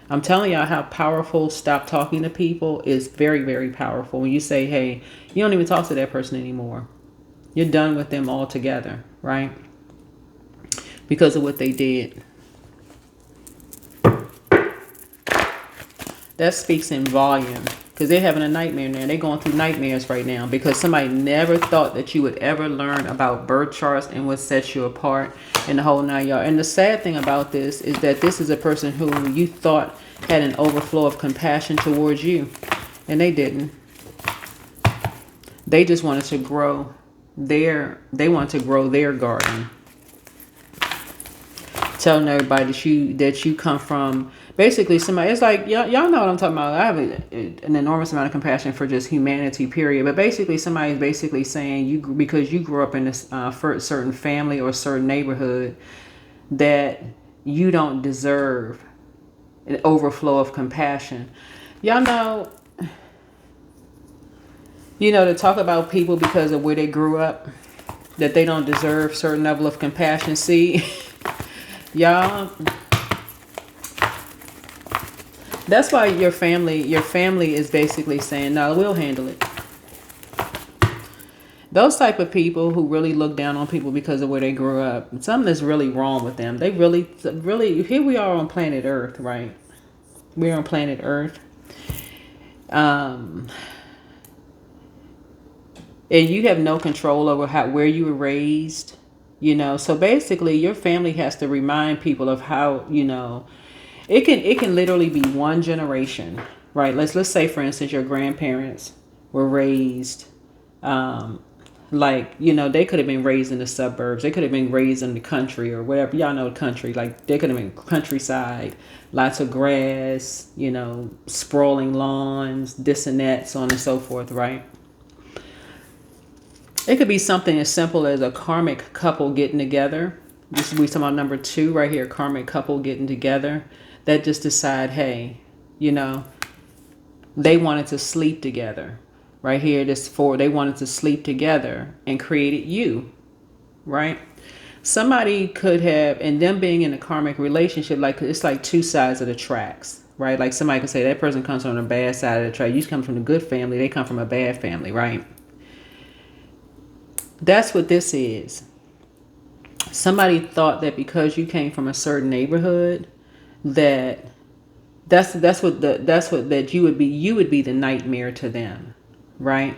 I'm telling y'all how powerful stop talking to people is. Very, very powerful. When you say, hey, you don't even talk to that person anymore. You're done with them altogether, right? Because of what they did. That speaks in volume. Because they're having a nightmare now. They're going through nightmares right now. Because somebody never thought that you would ever learn about birth charts and what sets you apart and the whole 9 yards. And the sad thing about this is that this is a person who you thought had an overflow of compassion towards you. And they didn't. They just wanted to grow they wanted to grow their garden. Telling everybody that you come from basically somebody. It's like y'all know what I'm talking about. I have an enormous amount of compassion for just humanity, period. But basically, somebody's basically saying because you grew up in a certain family or a certain neighborhood, that you don't deserve an overflow of compassion. Y'all know, to talk about people because of where they grew up, that they don't deserve certain level of compassion. See. Y'all, that's why your family is basically saying, no, we'll handle it. Those type of people who really look down on people because of where they grew up, something is really wrong with them. They really, here we are on planet Earth, right? We're on planet Earth. And you have no control over where you were raised. So basically your family has to remind people of how, it can literally be one generation, right? Let's say, for instance, your grandparents were raised, they could have been raised in the suburbs. They could have been raised in the country or whatever. Y'all know the country, like they could have been countryside, lots of grass, sprawling lawns, this and that, so on and so forth, right? It could be something as simple as a karmic couple getting together. This we talking about number 2 right here, karmic couple getting together that just decide, hey, they wanted to sleep together. Right here, they wanted to sleep together and created you, right? Somebody could have, and them being in a karmic relationship, like it's like two sides of the tracks, right? Like somebody could say that person comes from the bad side of the track. You come from the good family, they come from a bad family, right? That's what this is. Somebody thought that because you came from a certain neighborhood, that you would be the nightmare to them, right?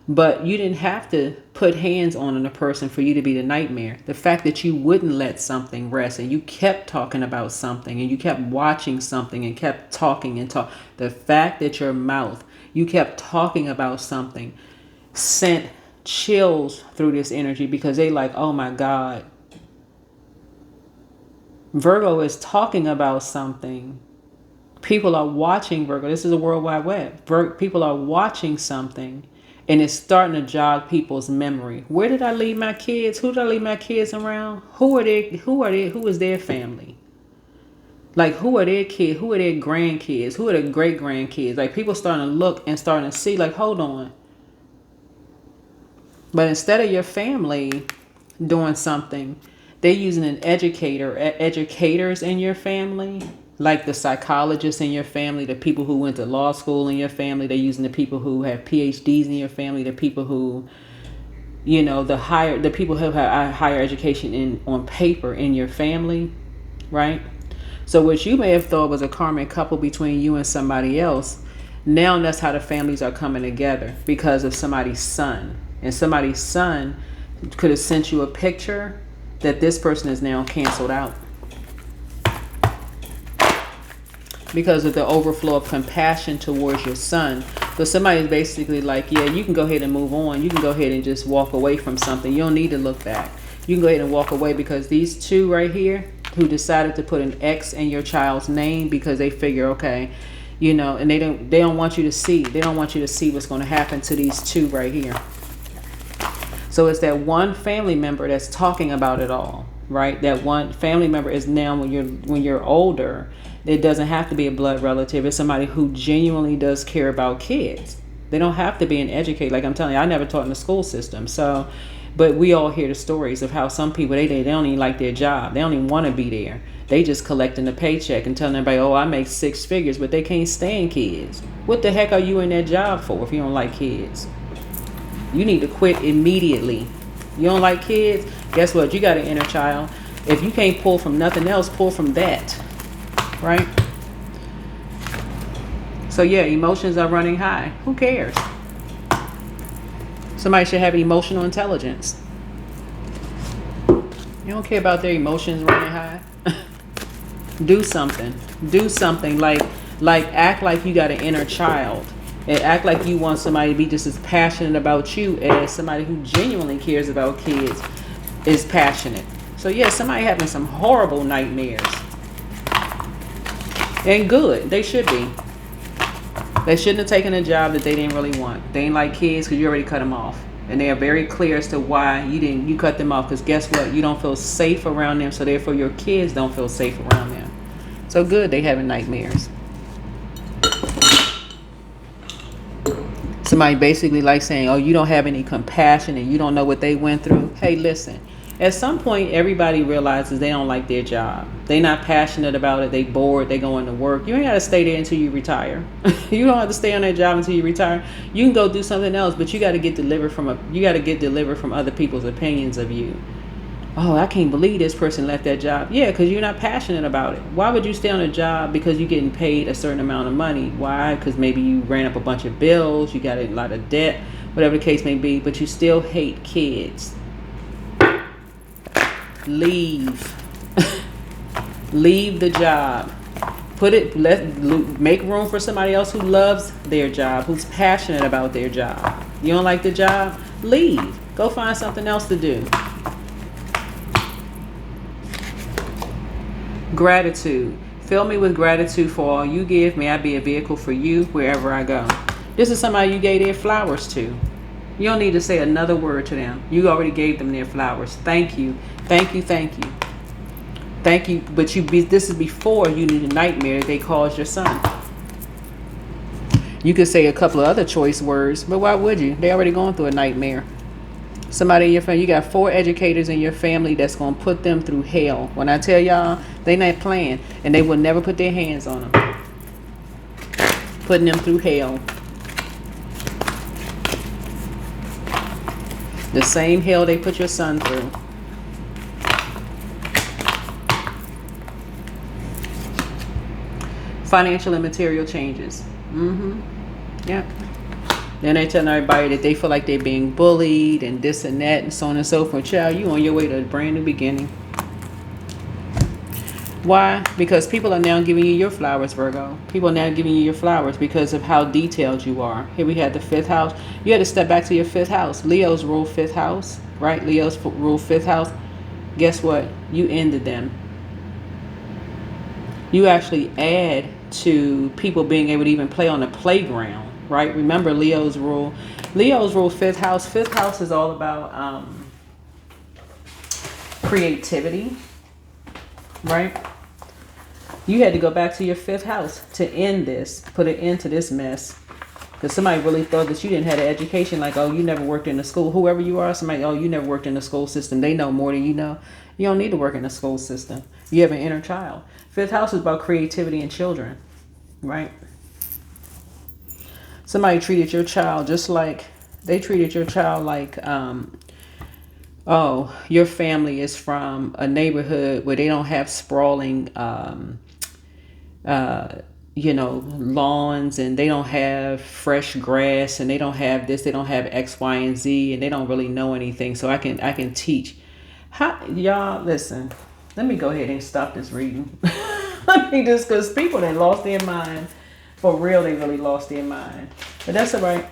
But you didn't have to put hands on a person for you to be the nightmare. The fact that you wouldn't let something rest and you kept talking about something and you kept watching something and kept talking and talk. The fact that your mouth, you kept talking about something, sent chills through this energy because they like, oh my God, Virgo is talking about something. People are watching Virgo. This is a World Wide Web. People are watching something and it's starting to jog people's memory. Where did I leave my kids? Who did I leave my kids around? Who is their family? Like, who are their kids? Who are their grandkids? Who are their great grandkids? Like, people starting to look and starting to see, like, hold on. But instead of your family doing something, they're using educators in your family, like the psychologists in your family, the people who went to law school in your family. They're using the people who have PhDs in your family, the people who, the people who have higher education on paper in your family, right? So what you may have thought was a karmic couple between you and somebody else, now that's how the families are coming together because of somebody's son. And somebody's son could have sent you a picture that this person is now canceled out. because of the overflow of compassion towards your son. So somebody's basically like, yeah, you can go ahead and move on. You can go ahead and just walk away from something. You don't need to look back. You can go ahead and walk away, because these two right here who decided to put an X in your child's name because they figure, okay, you know, and they don't want you to see. They don't want you to see what's going to happen to these two right here. So it's that one family member that's talking about it all, right? That one family member is now, when you're older, it doesn't have to be a blood relative. It's somebody who genuinely does care about kids. They don't have to be an educator. Like I'm telling you, I never taught in the school system. So, but we all hear the stories of how some people, they don't even like their job. They don't even want to be there. They just collecting the paycheck and telling everybody, oh, I make 6 figures, but they can't stand kids. What the heck are you in that job for if you don't like kids? You need to quit immediately. You don't like kids? Guess what? You got an inner child. If you can't pull from nothing else, pull from that. Right? So yeah, emotions are running high. Who cares? Somebody should have emotional intelligence. You don't care about their emotions running high? Do something. Do something. Like act like you got an inner child. And act like you want somebody to be just as passionate about you as somebody who genuinely cares about kids is passionate. So yeah, somebody having some horrible nightmares. And good. They should be. They shouldn't have taken a job that they didn't really want. They ain't like kids because you already cut them off. And they are very clear as to why you cut them off. Because guess what? You don't feel safe around them. So therefore your kids don't feel safe around them. So good, they having nightmares. Somebody basically like saying, oh, you don't have any compassion and you don't know what they went through. Hey, listen. At some point, everybody realizes they don't like their job. They're not passionate about it. They bored. They going to work. You ain't got to stay there until you retire. You don't have to stay on that job until you retire. You can go do something else, but you got to get delivered from other people's opinions of you. Oh, I can't believe this person left that job. Yeah, because you're not passionate about it. Why would you stay on a job because you're getting paid a certain amount of money? Why? Because maybe you ran up a bunch of bills. You got a lot of debt, whatever the case may be, but you still hate kids. Leave. Leave the job. Make room for somebody else who loves their job, who's passionate about their job. You don't like the job? Leave. Go find something else to do. Gratitude. Fill me with gratitude for all you give. May I be a vehicle for you wherever I go. This is somebody you gave their flowers to. You don't need to say another word to them. You already gave them their flowers. Thank you. Thank you. Thank you. Thank you. But this is before you need a nightmare that they caused your son. You could say a couple of other choice words, but why would you? They already going through a nightmare. Somebody in your family, you got 4 educators in your family that's going to put them through hell. When I tell y'all, they not playing, and they will never put their hands on them. Putting them through hell. The same hell they put your son through. Financial and material changes. Yeah. Then they tell everybody that they feel like they're being bullied and this and that and so on and so forth. Child, you on your way to a brand new beginning. Why? Because people are now giving you your flowers, Virgo. People are now giving you your flowers because of how detailed you are. Here we had the 5th house. You had to step back to your 5th house. Leos rule 5th house, right? Leos rule 5th house. Guess what? You ended them. You actually add to people being able to even play on the playground, right? Remember Leo's rule 5th house. 5th house is all about creativity, right? You had to go back to your 5th house to end this, put an end to this mess. Because somebody really thought that you didn't have an education, like, oh, you never worked in the school. Whoever you are, somebody, oh, you never worked in the school system. They know more than you know. You don't need to work in the school system. You have an inner child. 5th house is about creativity and children, right? Somebody treated your child just like, they treated your child like, oh, your family is from a neighborhood where they don't have sprawling, lawns, and they don't have fresh grass, and they don't have this, they don't have X, Y, and Z, and they don't really know anything. So I can teach. Y'all, listen, let me go ahead and stop this reading. I mean, just because people that lost their mind, for real, they really lost their mind. But that's all right.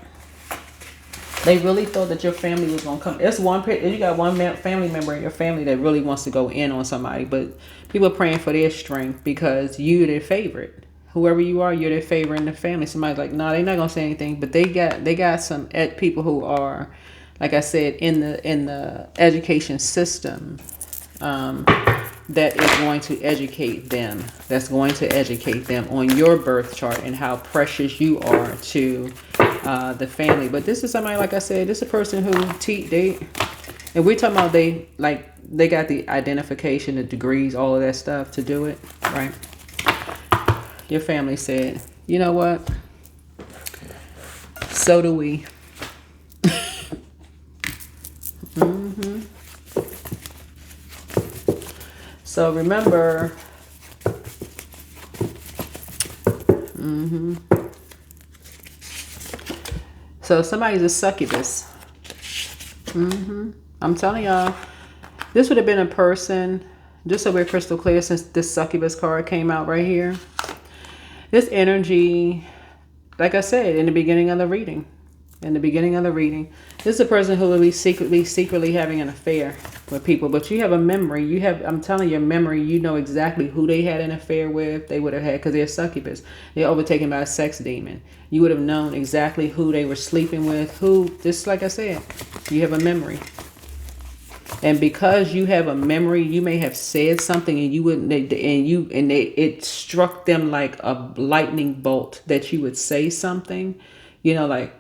They really thought that your family was gonna come. It's one. You got one family member in your family that really wants to go in on somebody, but people are praying for their strength because you're their favorite. Whoever you are, you're their favorite in the family. Somebody's like, no, they're not gonna say anything, but they got some people who are, like I said, in the education system. That is going to educate them. That's going to educate them on your birth chart and how precious you are to the family. But this is somebody, like I said, this is a person who and we're talking about they got the identification, the degrees, all of that stuff to do it, right? Your family said, you know what? So do we. So remember, so somebody's a succubus. I'm telling y'all, this would have been a person, just so we're crystal clear, since this succubus card came out right here. This energy, like I said in the beginning of the reading, this is a person who will be secretly having an affair with people. But you have a memory. I'm telling you, your memory, you know exactly who they had an affair with. They would have had, because they're succubus. They're overtaken by a sex demon. You would have known exactly who they were sleeping with. Just like I said, you have a memory. And because you have a memory, you may have said something and you wouldn't, it struck them like a lightning bolt that you would say something, like,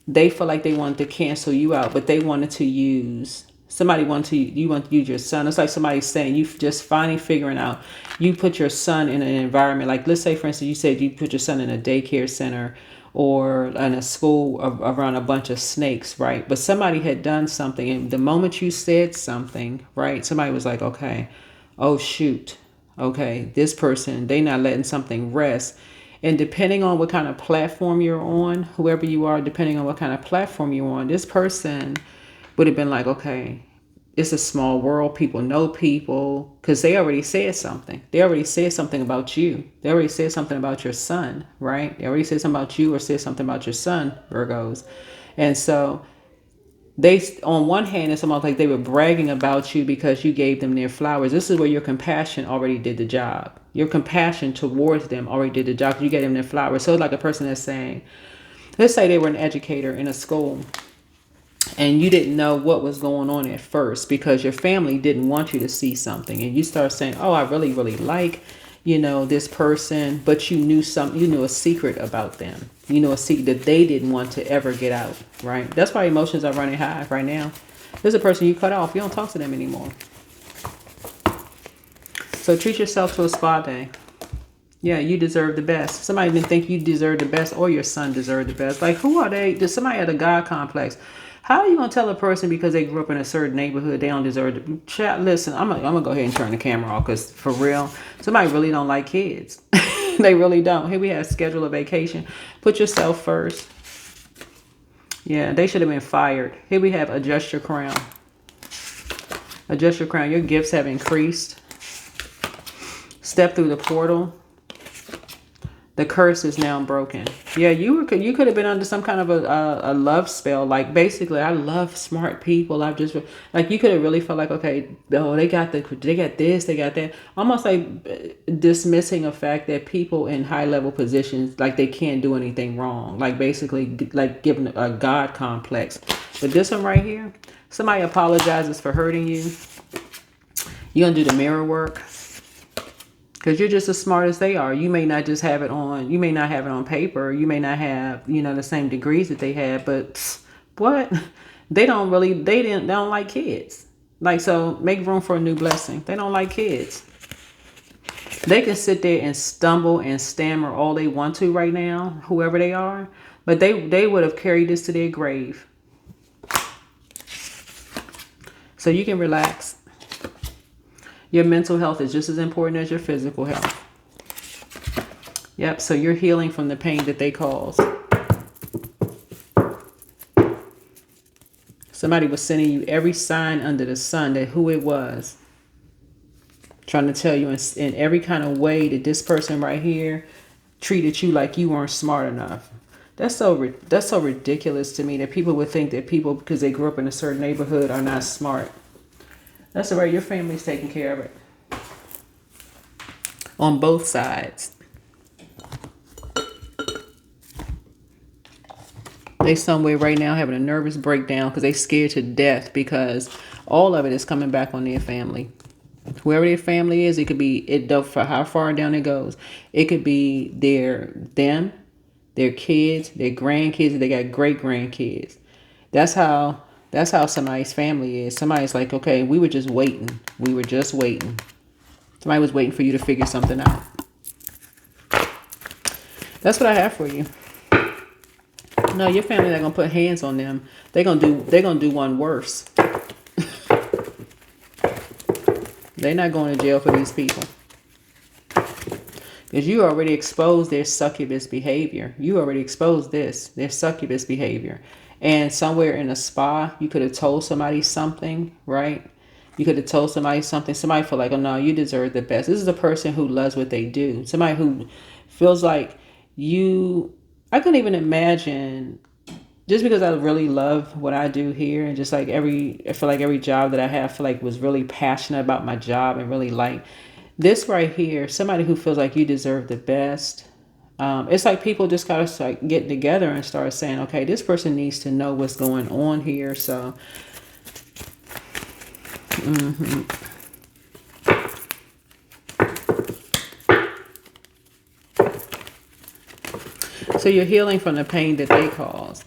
they feel like they wanted to cancel you out, but they wanted to use you want to use your son. It's like somebody saying, you just finally figuring out, you put your son in an environment, like, let's say for instance, you said you put your son in a daycare center or in a school around a bunch of snakes, right? But somebody had done something, and the moment you said something, right, somebody was like, okay, oh shoot, okay, this person, they not letting something rest. And depending on what kind of platform you're on, whoever you are, depending on what kind of platform you're on, this person would have been like, okay, it's a small world. People know people, because they already said something. They already said something about you. They already said something about your son, right? They already said something about you or said something about your son, Virgos. And so they, on one hand, it's almost like they were bragging about you because you gave them their flowers. This is where your compassion already did the job. Your compassion towards them already did the job because you gave them their flowers. So it's like a person that's saying, let's say they were an educator in a school and you didn't know what was going on at first because your family didn't want you to see something. And you start saying, oh, I really, really like, this person, but you knew something, you knew a secret about them. You know, a secret that they didn't want to ever get out, right? That's why emotions are running high right now. There's a person you cut off. You don't talk to them anymore. So treat yourself to a spa day. Yeah, you deserve the best. Somebody didn't think you deserve the best or your son deserved the best. Like, who are they? Does somebody have a God complex? How are you going to tell a person because they grew up in a certain neighborhood they don't deserve it? Chat, listen, I'm gonna go ahead and turn the camera off because for real, somebody really don't like kids. They really don't. Here we have schedule a vacation. Put yourself first. Yeah, they should have been fired. Here we have adjust your crown. Adjust your crown. Your gifts have increased. Step through the portal. The curse is now broken. Yeah, you could have been under some kind of a love spell. Like, basically, I love smart people. I've just, like, you could have really felt like, okay, oh, they got this, they got that. Almost like dismissing a fact that people in high level positions, like, they can't do anything wrong. Like, basically, like, giving a God complex. But this one right here, somebody apologizes for hurting you. You're gonna do the mirror work. Because you're just as smart as they are. You may not just have it on, you may not have it on paper. You may not have, the same degrees that they had, but what? They don't like kids. Like, so make room for a new blessing. They don't like kids. They can sit there and stumble and stammer all they want to right now, whoever they are, but they would have carried this to their grave. So you can relax. Your mental health is just as important as your physical health. Yep, so you're healing from the pain that they caused. Somebody was sending you every sign under the sun that who it was. trying to tell you in every kind of way that this person right here treated you like you weren't smart enough. That's so ridiculous to me that people would think that people, because they grew up in a certain neighborhood, are not smart. That's the way your family's taking care of it. On both sides. They somewhere right now having a nervous breakdown because they scared to death because all of it is coming back on their family. Whoever their family is, it could be for how far down it goes. It could be them, their kids, their grandkids. They got great grandkids. That's how somebody's family is. Somebody's like, okay, we were just waiting. We were just waiting. Somebody was waiting for you to figure something out. That's what I have for you. No, your family not gonna put hands on them. They're gonna do one worse. They're not going to jail for these people. Because you already exposed their succubus behavior. You already exposed their succubus behavior. And somewhere in a spa, you could have told somebody something, right? You could have told somebody something. Somebody feel like, oh no, you deserve the best. This is a person who loves what they do. Somebody who feels like I couldn't even imagine, just because I really love what I do here, and just like I feel like every job that I have, was really passionate about my job and really like this right here. Somebody who feels like you deserve the best. It's like people just gotta start getting together and start saying, okay, this person needs to know what's going on here. So, So you're healing from the pain that they caused.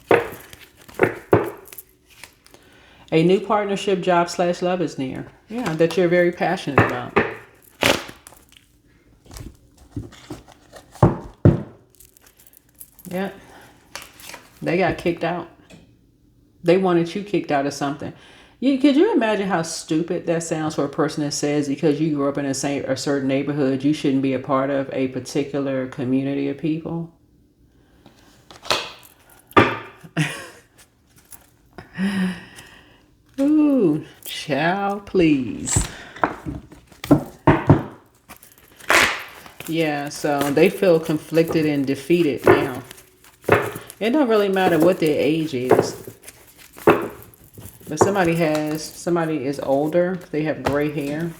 A new partnership, job / love is near. Yeah, that you're very passionate about. Yeah. They got kicked out. They wanted you kicked out of something. Could you imagine how stupid that sounds for a person that says because you grew up in a certain neighborhood, you shouldn't be a part of a particular community of people? Ooh, child, please. Yeah, so they feel conflicted and defeated now. It don't really matter what their age is. But somebody is older. They have gray hair.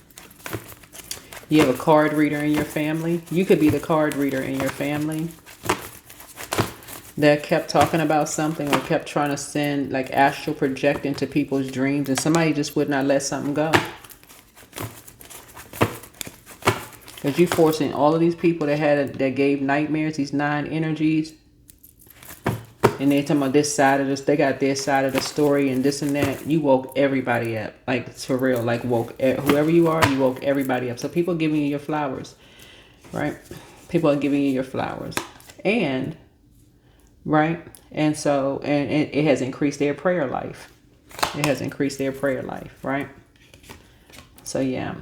You have a card reader in your family. You could be the card reader in your family that kept talking about something or kept trying to send like astral project into people's dreams, and somebody just would not let something go. Because you forcing all of these people that gave nightmares, these 9 energies, and they're talking about this side of this, they got their side of the story and this and that. You woke everybody up, like for real, like whoever you are, you woke everybody up. So people are giving you your flowers, right? People are giving you your flowers, and right, and so and it has increased their prayer life. It has increased their prayer life, right? So yeah.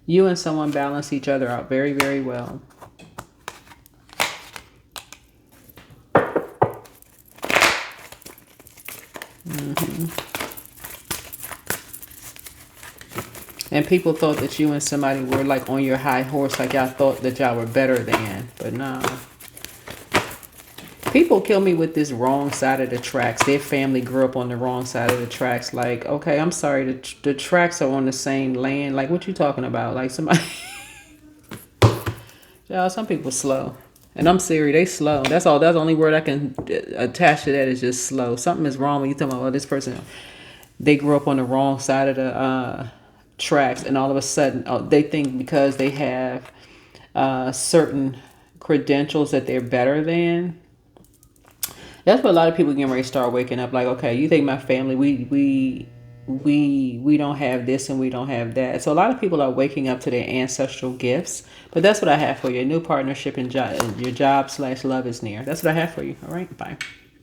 You and someone balance each other out very, very well. And people thought that you and somebody were like on your high horse, like y'all thought that y'all were better than, but no. People kill me with this wrong side of the tracks. Their family grew up on the wrong side of the tracks. Like, okay, I'm sorry, the tracks are on the same land. Like, what you talking about? Like somebody... Y'all, some people slow. And I'm serious, they slow. That's all. That's the only word I can attach to that is just slow. Something is wrong when you talking about, oh, this person, they grew up on the wrong side of the tracks. And all of a sudden, they think because they have certain credentials that they're better than. That's what a lot of people getting ready to start waking up. Like, okay, you think my family, we don't have this and we don't have that. So a lot of people are waking up to their ancestral gifts. But that's what I have for you. A new partnership in your job / love is near. That's what I have for you. All right, bye.